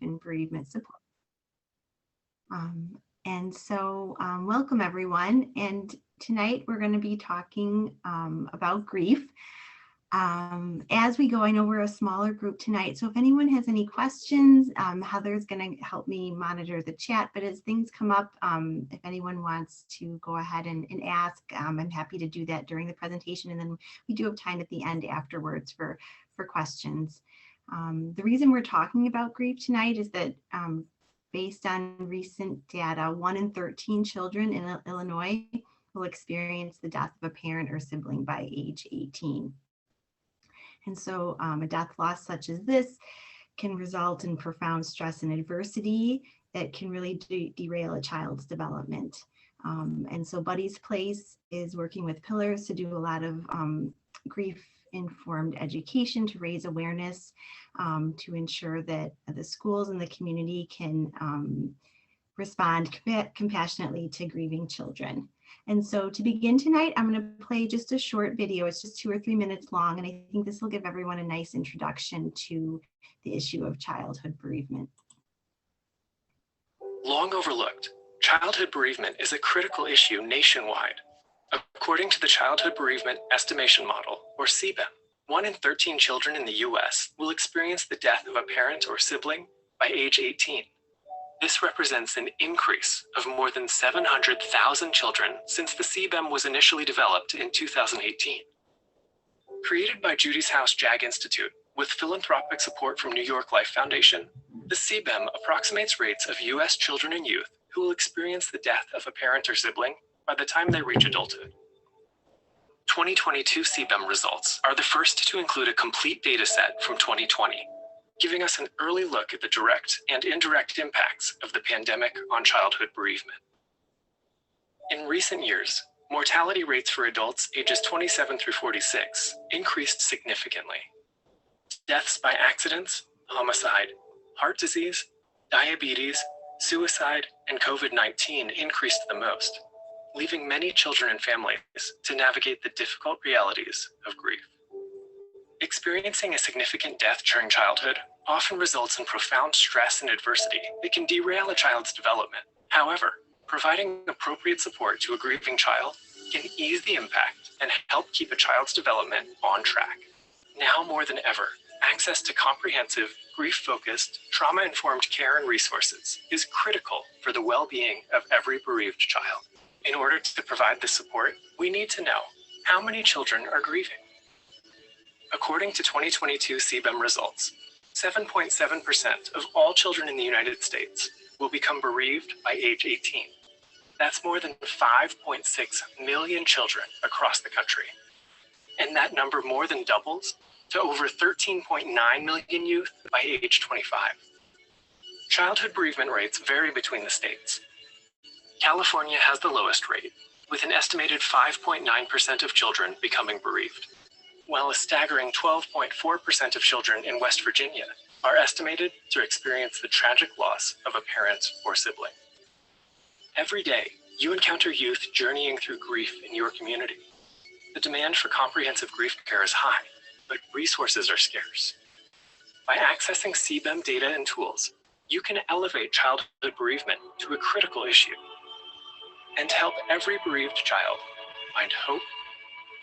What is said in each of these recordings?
and bereavement support. And so welcome everyone. And tonight we're going to be talking about grief. As we go, I know we're a smaller group tonight, so if anyone has any questions, Heather's going to help me monitor the chat, but as things come up, if anyone wants to go ahead and ask, I'm happy to do that during the presentation, and then we do have time at the end afterwards for questions. The reason we're talking about grief tonight is that based on recent data, 1 in 13 children in Illinois will experience the death of a parent or sibling by age 18. And so a death loss such as this can result in profound stress and adversity that can really derail a child's development. And so Buddy's Place is working with Pillars to do a lot of grief-informed education to raise awareness, to ensure that the schools and the community can respond compassionately to grieving children. And so to begin tonight, I'm going to play just a short video. It's just 2 or 3 minutes long, and I think this will give everyone a nice introduction to the issue of childhood bereavement. Long overlooked, childhood bereavement is a critical issue nationwide. According to the Childhood Bereavement Estimation Model, or CBEM, 1 in 13 children in the US will experience the death of a parent or sibling by age 18. This represents an increase of more than 700,000 children since the CBEM was initially developed in 2018. Created by Judy's House JAG Institute with philanthropic support from New York Life Foundation, the CBEM approximates rates of US children and youth who will experience the death of a parent or sibling by the time they reach adulthood. 2022 CBEM results are the first to include a complete data set from 2020. Giving us an early look at the direct and indirect impacts of the pandemic on childhood bereavement. In recent years, mortality rates for adults ages 27 through 46 increased significantly. Deaths by accidents, homicide, heart disease, diabetes, suicide, and COVID-19 increased the most, leaving many children and families to navigate the difficult realities of grief. Experiencing a significant death during childhood often results in profound stress and adversity that can derail a child's development. However, providing appropriate support to a grieving child can ease the impact and help keep a child's development on track. Now more than ever, access to comprehensive, grief-focused, trauma-informed care and resources is critical for the well-being of every bereaved child. In order to provide this support, we need to know how many children are grieving. According to 2022 CBEM results, 7.7% of all children in the United States will become bereaved by age 18. That's more than 5.6 million children across the country. And that number more than doubles to over 13.9 million youth by age 25. Childhood bereavement rates vary between the states. California has the lowest rate, with an estimated 5.9% of children becoming bereaved, while a staggering 12.4% of children in West Virginia are estimated to experience the tragic loss of a parent or sibling. Every day, you encounter youth journeying through grief in your community. The demand for comprehensive grief care is high, but resources are scarce. By accessing CBEM data and tools, you can elevate childhood bereavement to a critical issue and help every bereaved child find hope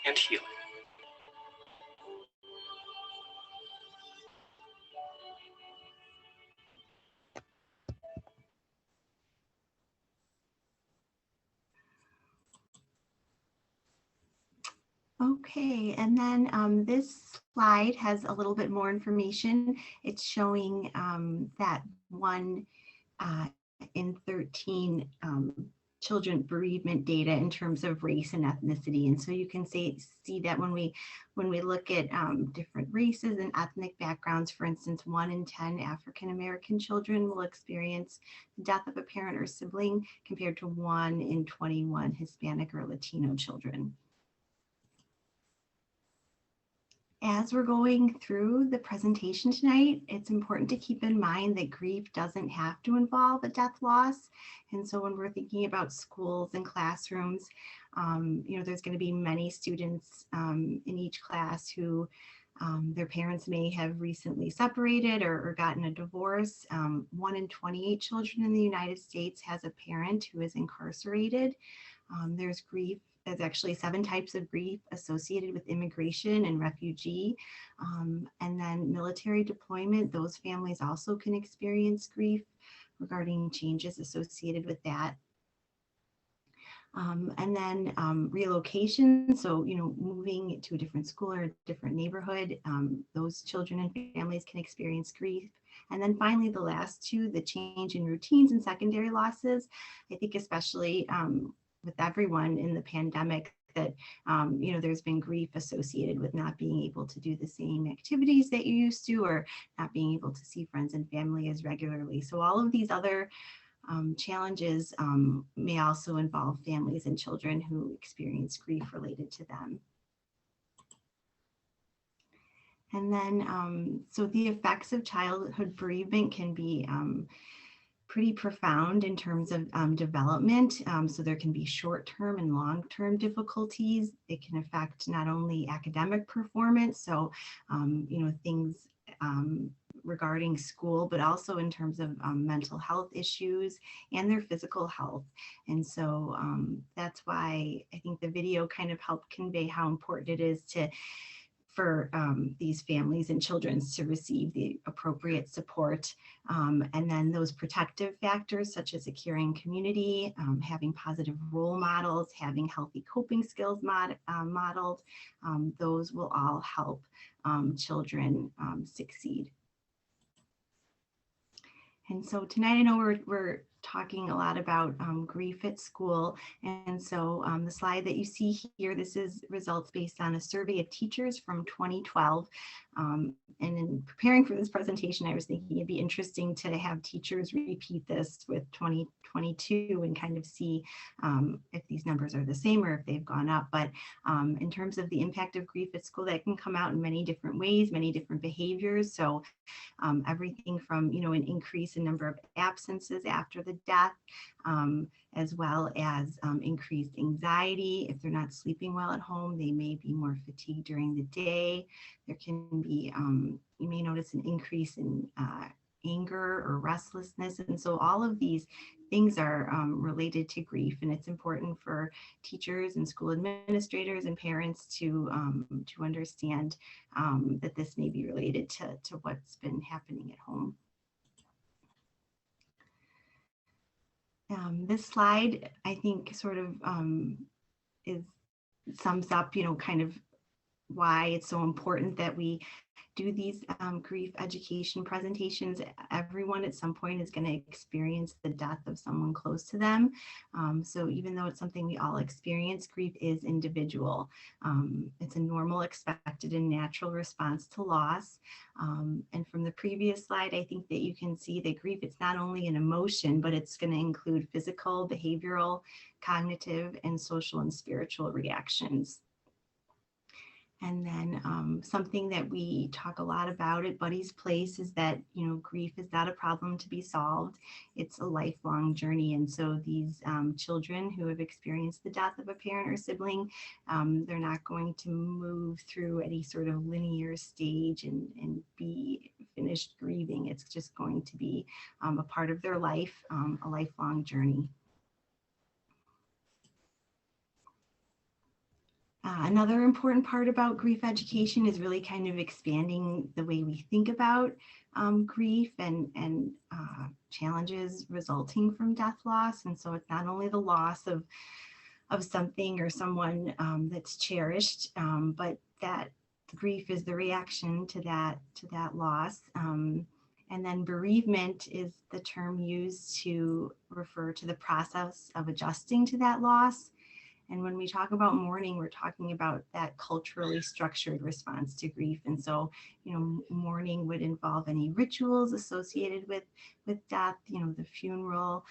and healing. Okay, and then this slide has a little bit more information. It's showing that 1 in 13 children bereavement data in terms of race and ethnicity. And so you can see that when we look at different races and ethnic backgrounds, for instance, 1 in 10 African-American children will experience the death of a parent or sibling compared to 1 in 21 Hispanic or Latino children. As we're going through the presentation tonight, it's important to keep in mind that grief doesn't have to involve a death loss. And so when we're thinking about schools and classrooms, there's going to be many students in each class who Their parents may have recently separated or gotten a divorce. 1 in 28 children in the United States has a parent who is incarcerated. There's grief. There's actually 7 types of grief associated with immigration and refugee. And then military deployment, those families also can experience grief regarding changes associated with that. And then relocation, so, moving to a different school or a different neighborhood, those children and families can experience grief. And then finally, the last 2, the change in routines and secondary losses. I think especially with everyone in the pandemic that, there's been grief associated with not being able to do the same activities that you used to, or not being able to see friends and family as regularly. So all of these other challenges may also involve families and children who experience grief related to them. And then, so the effects of childhood bereavement can be pretty profound in terms of development. So there can be short-term and long-term difficulties. It can affect not only academic performance, so, things regarding school, but also in terms of mental health issues and their physical health. And so that's why I think the video kind of helped convey how important it is for these families and children to receive the appropriate support. And then those protective factors such as a caring community, having positive role models, having healthy coping skills modeled, those will all help children succeed. And so tonight, I know we're talking a lot about grief at school. And so the slide that you see here, this is results based on a survey of teachers from 2012. And in preparing for this presentation, I was thinking it'd be interesting to have teachers repeat this with 2022 and kind of see if these numbers are the same or if they've gone up. But in terms of the impact of grief at school, that can come out in many different ways, many different behaviors. So everything from, an increase in number of absences after the death, as well as increased anxiety. If they're not sleeping well at home, they may be more fatigued during the day. There can be, you may notice an increase in anger or restlessness. And so all of these things are related to grief, and it's important for teachers and school administrators and parents to understand that this may be related to what's been happening at home. This slide, I think, sort of sums up, kind of why it's so important that we do these grief education presentations. Everyone at some point is going to experience the death of someone close to them. So even though it's something we all experience, grief is individual. It's a normal, expected, and natural response to loss. And from the previous slide, I think that you can see that grief, it's not only an emotion, but it's going to include physical, behavioral, cognitive, and social and spiritual reactions. And then something that we talk a lot about at Buddy's Place is that, grief is not a problem to be solved. It's a lifelong journey. And so these children who have experienced the death of a parent or sibling, they're not going to move through any sort of linear stage and be finished grieving. It's just going to be a part of their life, a lifelong journey. Another important part about grief education is really kind of expanding the way we think about grief and challenges resulting from death loss. And so it's not only the loss of something or someone that's cherished, but that grief is the reaction to that loss. And then bereavement is the term used to refer to the process of adjusting to that loss. And when we talk about mourning, we're talking about that culturally structured response to grief. And so, mourning would involve any rituals associated with death, the funeral.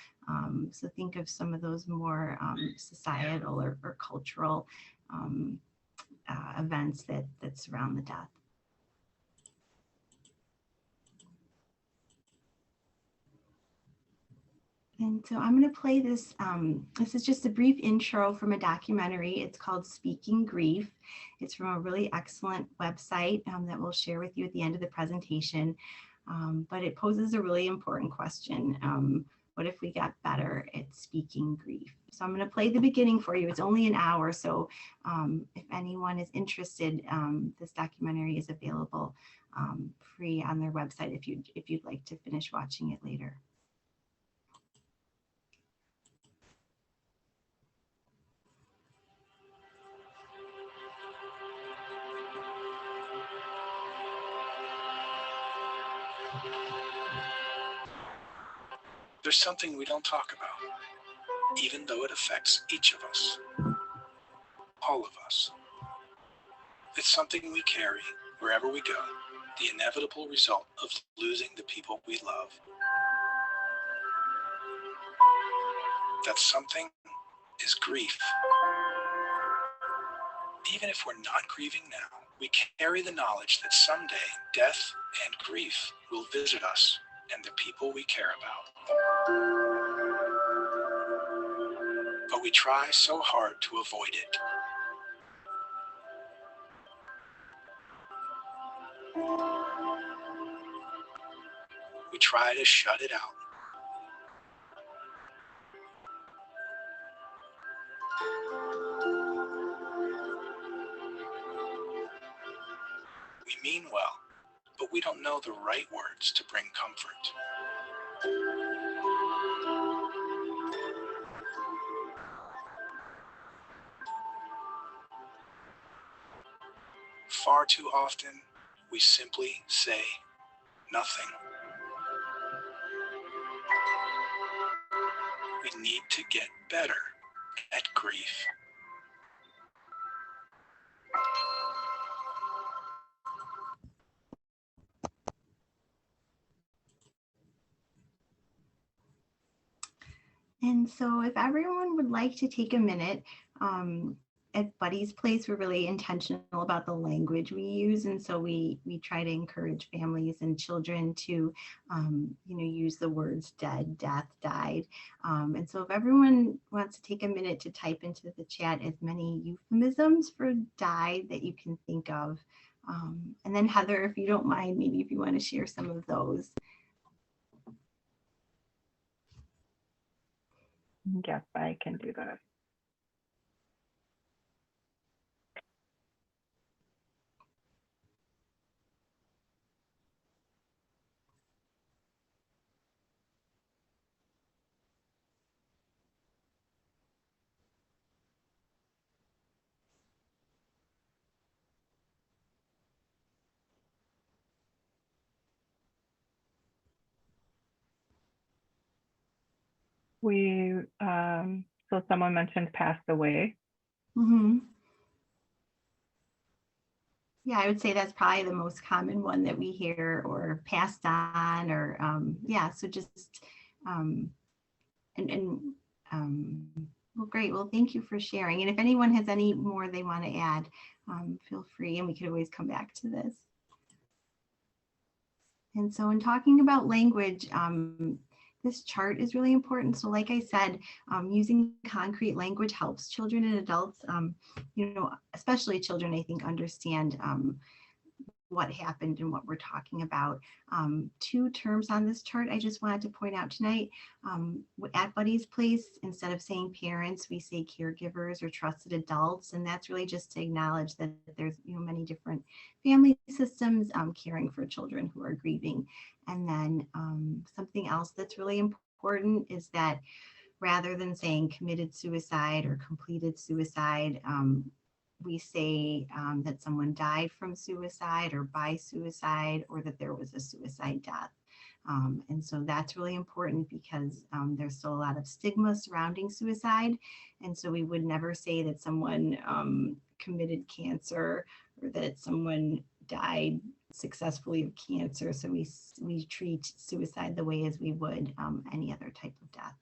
So think of some of those more societal or cultural events that surround the death. And so I'm going to play this. This is just a brief intro from a documentary. It's called Speaking Grief. It's from a really excellent website that we'll share with you at the end of the presentation. But it poses a really important question. What if we got better at speaking grief? So I'm going to play the beginning for you. It's only an hour. So if anyone is interested, this documentary is available free on their website if you'd like to finish watching it later. There's something we don't talk about, even though it affects each of us, all of us. It's something we carry wherever we go, the inevitable result of losing the people we love. That something is grief. Even if we're not grieving now, we carry the knowledge that someday death and grief will visit us and the people we care about. But we try so hard to avoid it. We try to shut it out. We mean well, but we don't know the right words to bring comfort. Far too often, we simply say nothing. We need to get better at grief. And so if everyone would like to take a minute, at Buddy's Place, we're really intentional about the language we use. And so we try to encourage families and children to, use the words dead, death, died. And so if everyone wants to take a minute to type into the chat as many euphemisms for died that you can think of. And then Heather, if you don't mind, maybe if you want to share some of those. Yes, I can do that. So someone mentioned passed away. Mm-hmm. Yeah, I would say that's probably the most common one that we hear, or passed on, or so just um, and well, great. Well, thank you for sharing. And if anyone has any more they want to add, feel free, and we could always come back to this. And so in talking about language, this chart is really important. So like I said, using concrete language helps children and adults, especially children, I think, understand what happened and what we're talking about. Two terms on this chart I just wanted to point out tonight. At Buddy's Place, instead of saying parents, we say caregivers or trusted adults, and that's really just to acknowledge that there's many different family systems caring for children who are grieving. And then something else that's really important is that rather than saying committed suicide or completed suicide, we say that someone died from suicide or by suicide, or that there was a suicide death. And so that's really important because there's still a lot of stigma surrounding suicide. And so we would never say that someone committed cancer or that someone died successfully of cancer. So we treat suicide the way as we would any other type of death.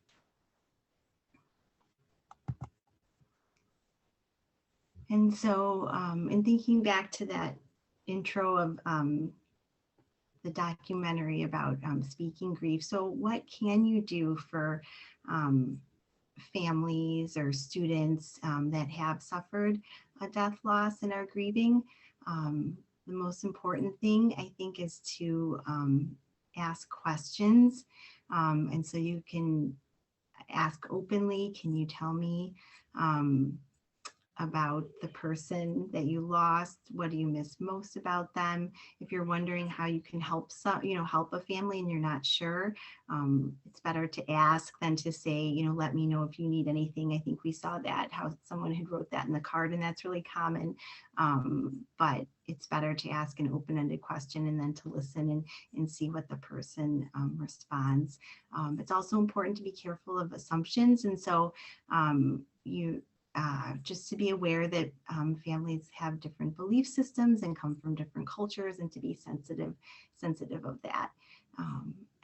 And so in thinking back to that intro of documentary about speaking grief. So what can you do for families or students that have suffered a death loss and are grieving? The most important thing, I think, is to ask questions. And so you can ask openly, can you tell me about the person that you lost? What do you miss most about them? If you're wondering how you can help help a family and you're not sure, it's better to ask than to say, let me know if you need anything. I think we saw that, how someone had wrote that in the card, and that's really common. But it's better to ask an open-ended question and then to listen and see what the person responds. It's also important to be careful of assumptions. And so just to be aware that families have different belief systems and come from different cultures, and to be sensitive of that.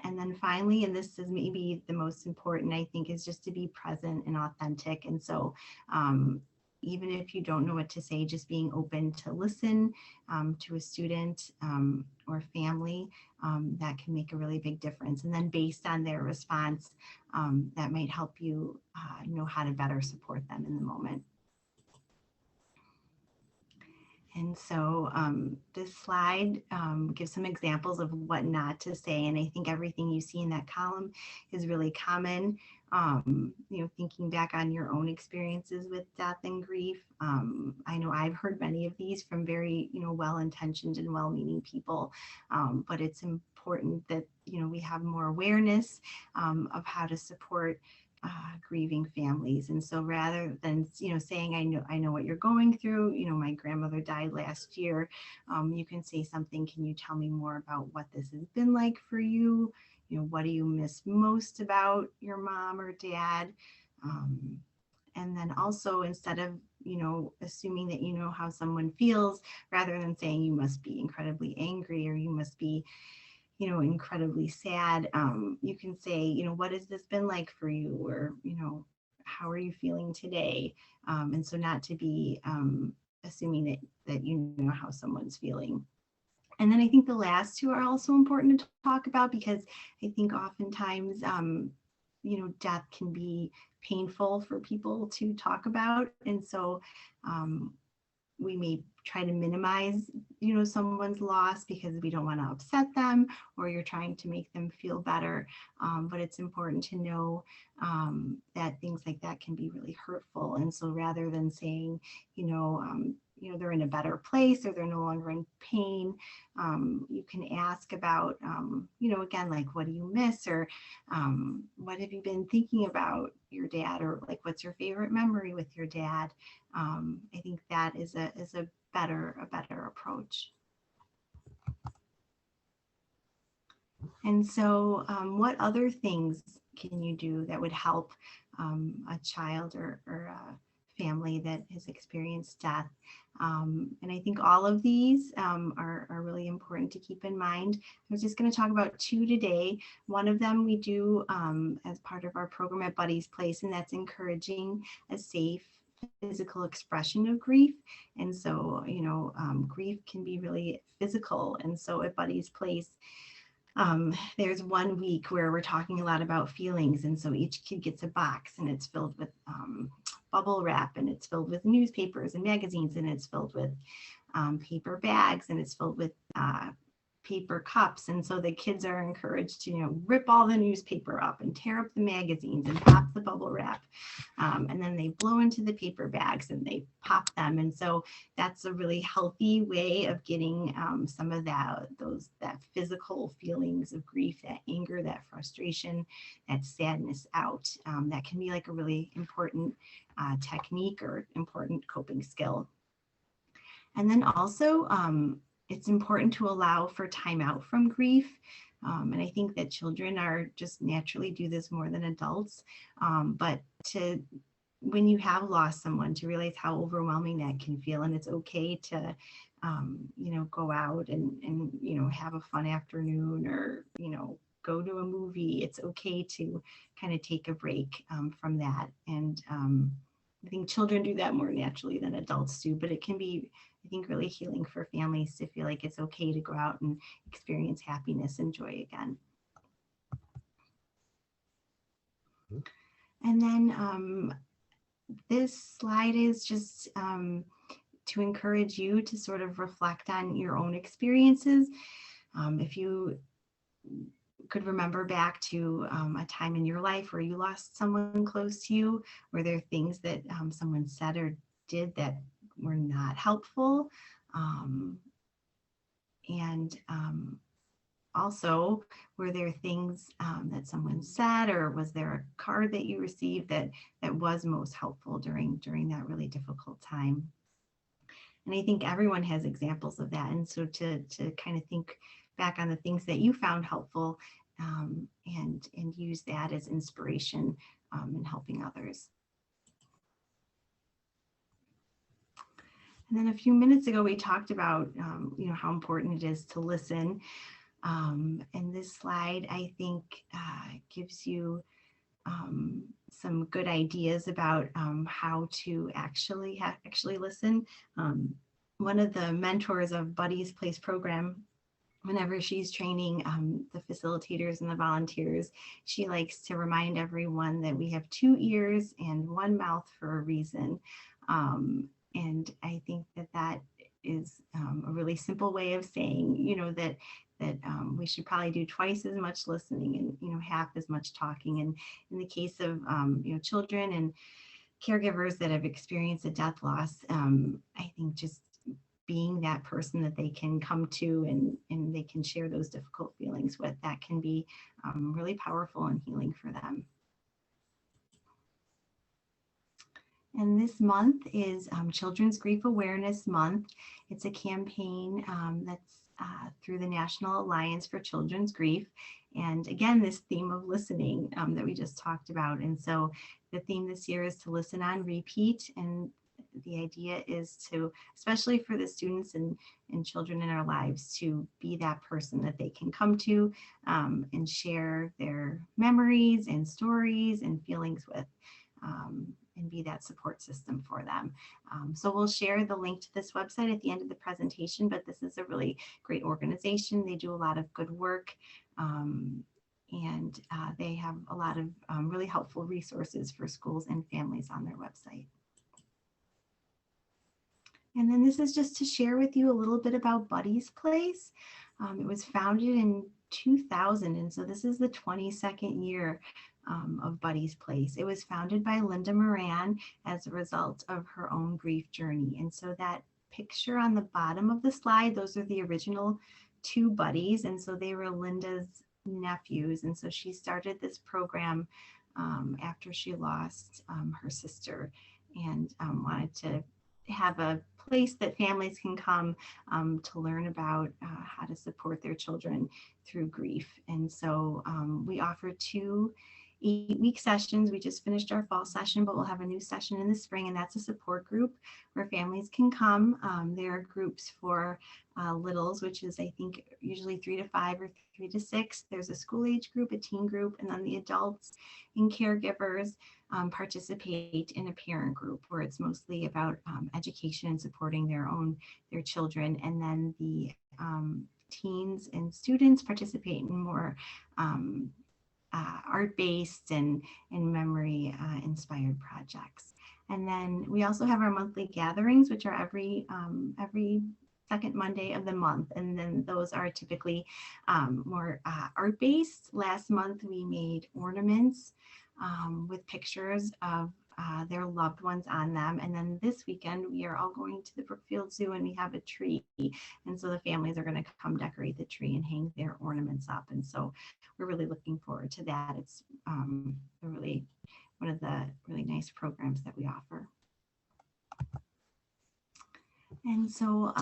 And then finally, and this is maybe the most important, I think, is just to be present and authentic. And so even if you don't know what to say, just being open to listen to a student or family, that can make a really big difference. And then based on their response, that might help you know how to better support them in the moment. And so this slide gives some examples of what not to say. And I think everything you see in that column is really common. Thinking back on your own experiences with death and grief, I know I've heard many of these from very, well-intentioned and well-meaning people, but it's important that, we have more awareness of how to support grieving families. And so rather than saying I know what you're going through, my grandmother died last year, you can say something, can you tell me more about what this has been like for you? What do you miss most about your mom or dad? And then also, instead of assuming that you know how someone feels, rather than saying you must be incredibly angry or you must be incredibly sad, you can say, what has this been like for you? Or, how are you feeling today? And so not to be assuming that you know how someone's feeling. And then I think the last two are also important to talk about, because I think oftentimes, death can be painful for people to talk about. And so we may try to minimize, someone's loss because we don't want to upset them, or you're trying to make them feel better. But it's important to know that things like that can be really hurtful. And so rather than saying, they're in a better place or they're no longer in pain, you can ask about, again, like, what do you miss? Or what have you been thinking about your dad? Or like, what's your favorite memory with your dad? I think that is a better approach. And so what other things can you do that would help a child or a family that has experienced death? And I think all of these are really important to keep in mind. I was just going to talk about two today. One of them we do as part of our program at Buddy's Place, and that's encouraging a safe physical expression of grief. And so, grief can be really physical. And so at Buddy's Place, there's 1 week where we're talking a lot about feelings. And so each kid gets a box, and it's filled with bubble wrap, and it's filled with newspapers and magazines, and it's filled with paper bags, and it's filled with paper cups. And so the kids are encouraged to, rip all the newspaper up and tear up the magazines and pop the bubble wrap. And then they blow into the paper bags and they pop them. And so that's a really healthy way of getting some of that physical feelings of grief, that anger, that frustration, that sadness out. That can be like a really important technique or important coping skill. And then also, it's important to allow for time out from grief. And I think that children are just naturally do this more than adults. But when you have lost someone, to realize how overwhelming that can feel. And it's okay to, go out and have a fun afternoon, or, go to a movie. It's okay to kind of take a break from that. And I think children do that more naturally than adults do, but it can be, I think, really healing for families to feel like it's okay to go out and experience happiness and joy again. And then this slide is just to encourage you to sort of reflect on your own experiences. If you could remember back to a time in your life where you lost someone close to you, were there things that someone said or did that were not helpful? And also, were there things that someone said, or was there a card that you received that was most helpful during that really difficult time? And I think everyone has examples of that. And so to kind of think back on the things that you found helpful and use that as inspiration in helping others. And then a few minutes ago, we talked about, how important it is to listen. And this slide, I think, gives you some good ideas about how to actually listen. One of the mentors of Buddy's Place program, whenever she's training the facilitators and the volunteers, she likes to remind everyone that we have 2 ears and 1 mouth for a reason. And I think that is a really simple way of saying, that we should probably do twice as much listening and, half as much talking. And in the case of, children and caregivers that have experienced a death loss, I think just being that person that they can come to and they can share those difficult feelings with, that can be really powerful and healing for them. And this month is Children's Grief Awareness Month. It's a campaign that's through the National Alliance for Children's Grief. And again, this theme of listening that we just talked about. And so the theme this year is to listen on repeat. And the idea is to, especially for the students and children in our lives, to be that person that they can come to and share their memories and stories and feelings with. And be that support system for them. So we'll share the link to this website at the end of the presentation, but this is a really great organization. They do a lot of good work and they have a lot of really helpful resources for schools and families on their website. And then this is just to share with you a little bit about Buddy's Place. It was founded in 2000, and so this is the 22nd year of Buddy's Place. It was founded by Linda Moran as a result of her own grief journey. And so that picture on the bottom of the slide, those are the original 2 Buddies. And so they were Linda's nephews. And so she started this program after she lost her sister and wanted to have a place that families can come to learn about how to support their children through grief. And so we offer 2 8-week sessions. We just finished our fall session, but we'll have a new session in the spring, and that's a support group where families can come. There are groups for littles, which is, I think, usually 3 to 5 or 3 to 6. There's a school age group, a teen group, and then the adults and caregivers participate in a parent group where it's mostly about education and supporting their children. And then the teens and students participate in more art-based and memory inspired projects. And then we also have our monthly gatherings, which are every second Monday of the month. And then those are typically more art-based. Last month we made ornaments with pictures of their loved ones on them. And then this weekend we are all going to the Brookfield Zoo and we have a tree. And so the families are going to come decorate the tree and hang their ornaments up. And so we're really looking forward to that. It's really one of the really nice programs that we offer. And so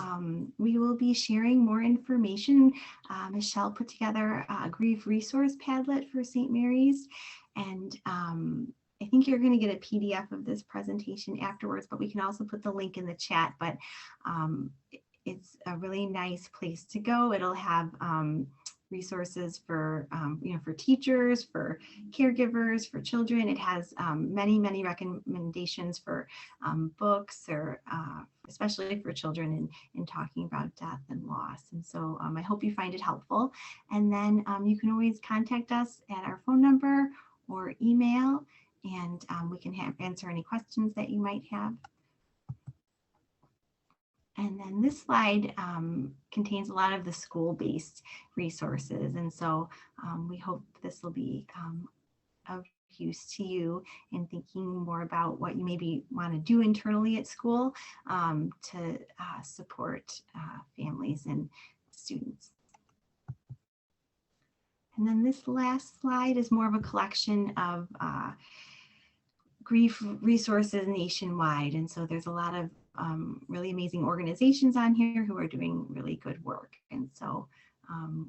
we will be sharing more information. Michelle put together a grief resource Padlet for St. Mary's. And I think you're going to get a PDF of this presentation afterwards, but we can also put the link in the chat. But it's a really nice place to go. It'll have resources for, for teachers, for caregivers, for children. It has many, many recommendations for books, or especially for children in talking about death and loss. And so I hope you find it helpful. And then you can always contact us at our phone number or email, and we can answer any questions that you might have. And then this slide contains a lot of the school-based resources. And so we hope this will be of use to you in thinking more about what you maybe want to do internally at school to support families and students. And then this last slide is more of a collection of grief resources nationwide. And so there's a lot of really amazing organizations on here who are doing really good work. And so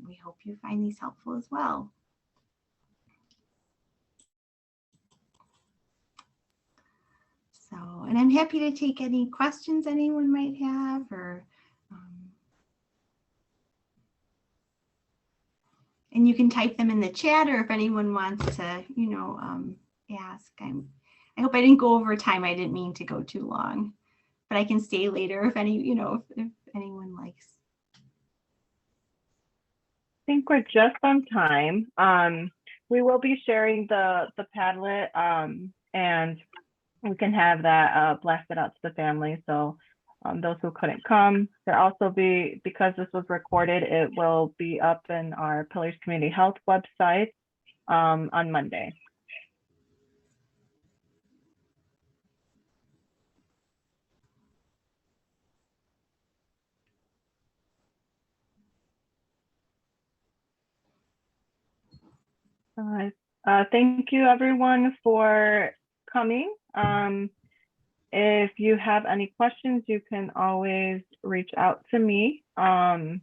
we hope you find these helpful as well. So, and I'm happy to take any questions anyone might have, or and you can type them in the chat, or if anyone wants to, ask. I hope I didn't go over time. I didn't mean to go too long, but I can stay later if if anyone likes. I think we're just on time. We will be sharing the Padlet, and we can have that blasted out to the family. So those who couldn't come, there also be, because this was recorded, it will be up in our Pillars Community Health website on Monday. Thank you everyone for coming. If you have any questions, you can always reach out to me, and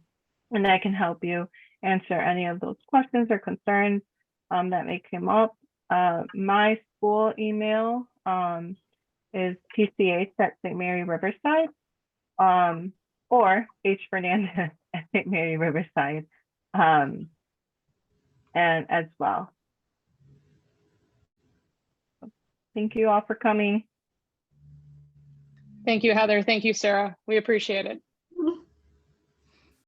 I can help you answer any of those questions or concerns that may come up. My school email is tch@St. Mary Riverside, or hfernandez @St. Mary Riverside, and as well. Thank you all for coming. Thank you, Heather. Thank you, Sarah. We appreciate it.